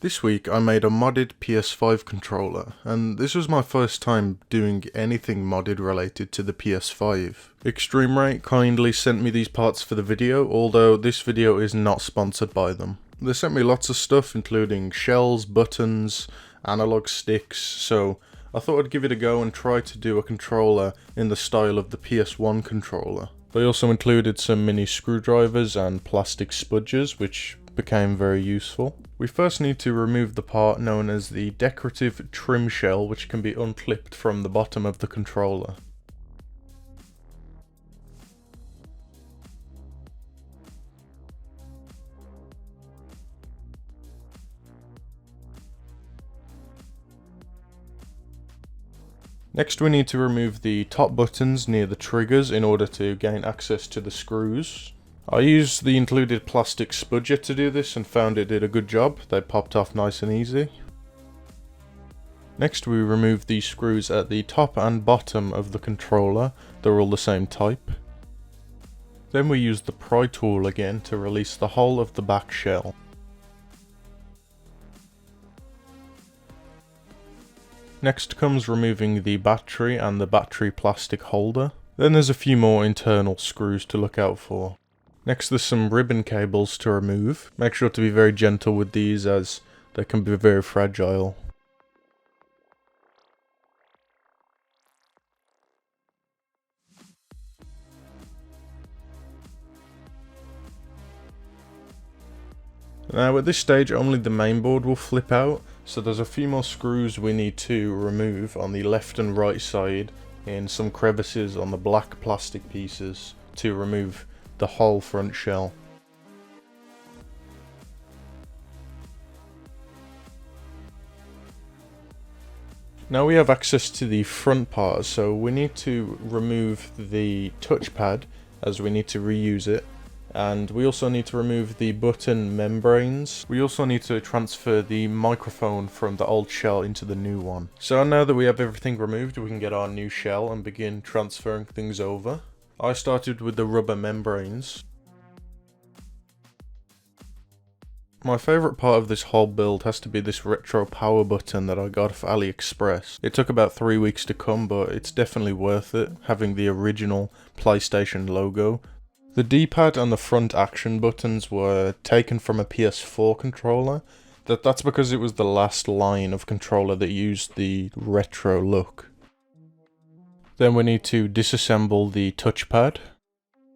This week I made a modded PS5 controller, and this was my first time doing anything modded related to the PS5. Extreme Rate kindly sent me these parts for the video, although this video is not sponsored by them. They sent me lots of stuff including shells, buttons, analog sticks, so I thought I'd give it a go and try to do a controller in the style of the PS1 controller. They also included some mini screwdrivers and plastic spudges, which became very useful. We first need to remove the part known as the decorative trim shell, which can be unclipped from the bottom of the controller. Next we need to remove the top buttons near the triggers in order to gain access to the screws. I used the included plastic spudger to do this and found it did a good job. They popped off nice and easy. Next we remove the screws at the top and bottom of the controller. They're all the same type. Then we use the pry tool again to release the whole of the back shell. Next comes removing the battery and the battery plastic holder. Then there's a few more internal screws to look out for. Next there's some ribbon cables to remove. Make sure to be very gentle with these as they can be very fragile. Now at this stage only the mainboard will flip out, so there's a few more screws we need to remove on the left and right side in some crevices on the black plastic pieces to remove the whole front shell. Now we have access to the front part, so we need to remove the touchpad as we need to reuse it. And we also need to remove the button membranes. We also need to transfer the microphone from the old shell into the new one. So now that we have everything removed, we can get our new shell and begin transferring things over. I started with the rubber membranes. My favourite part of this whole build has to be this retro power button that I got off AliExpress. It took about 3 weeks to come, but it's definitely worth it, having the original PlayStation logo. The D-pad and the front action buttons were taken from a PS4 controller. That's because it was the last line of controller that used the retro look. Then we need to disassemble the touchpad.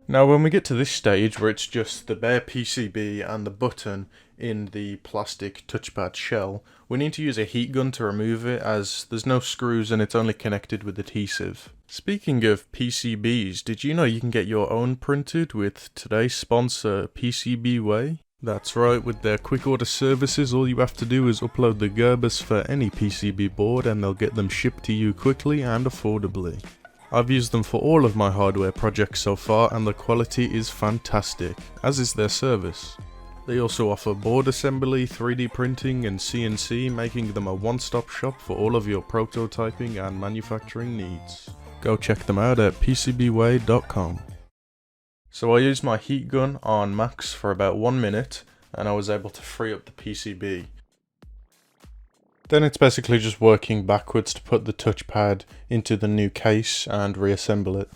Now when we get to this stage where it's just the bare PCB and the button in the plastic touchpad shell, we need to use a heat gun to remove it as there's no screws and it's only connected with adhesive. Speaking of PCBs, did you know you can get your own printed with today's sponsor PCBWay? That's right, with their quick order services all you have to do is upload the Gerbers for any PCB board and they'll get them shipped to you quickly and affordably. I've used them for all of my hardware projects so far and the quality is fantastic, as is their service. They also offer board assembly, 3D printing and CNC, making them a one-stop shop for all of your prototyping and manufacturing needs. Go check them out at PCBWay.com. So I used my heat gun on max for about 1 minute and I was able to free up the PCB. Then it's basically just working backwards to put the touchpad into the new case and reassemble it.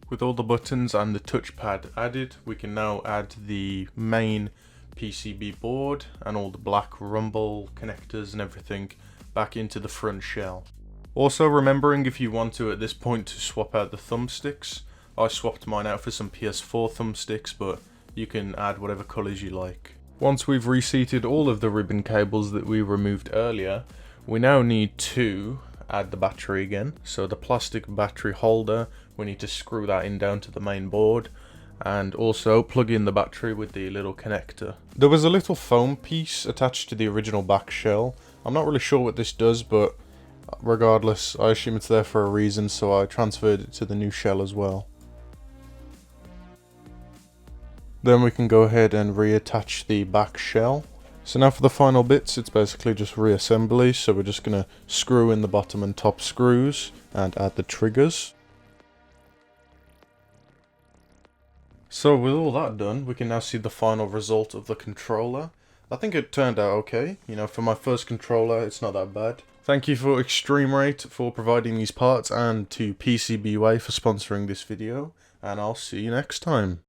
With all the buttons and the touchpad added, we can now add the main PCB board and all the black rumble connectors and everything back into the front shell. Also remembering if you want to at this point to swap out the thumbsticks. I swapped mine out for some PS4 thumbsticks, but you can add whatever colours you like. Once we've reseated all of the ribbon cables that we removed earlier, we now need to add the battery again. So the plastic battery holder, we need to screw that in down to the main board and also plug in the battery with the little connector. There was a little foam piece attached to the original back shell. I'm not really sure what this does, but regardless, I assume it's there for a reason, so I transferred it to the new shell as well. Then we can go ahead and reattach the back shell. So now for the final bits, it's basically just reassembly, so we're just going to screw in the bottom and top screws and add the triggers. So with all that done, we can now see the final result of the controller. I think it turned out okay. You know, for my first controller, it's not that bad. Thank you for Extreme Rate for providing these parts, and to PCBWay for sponsoring this video, and I'll see you next time.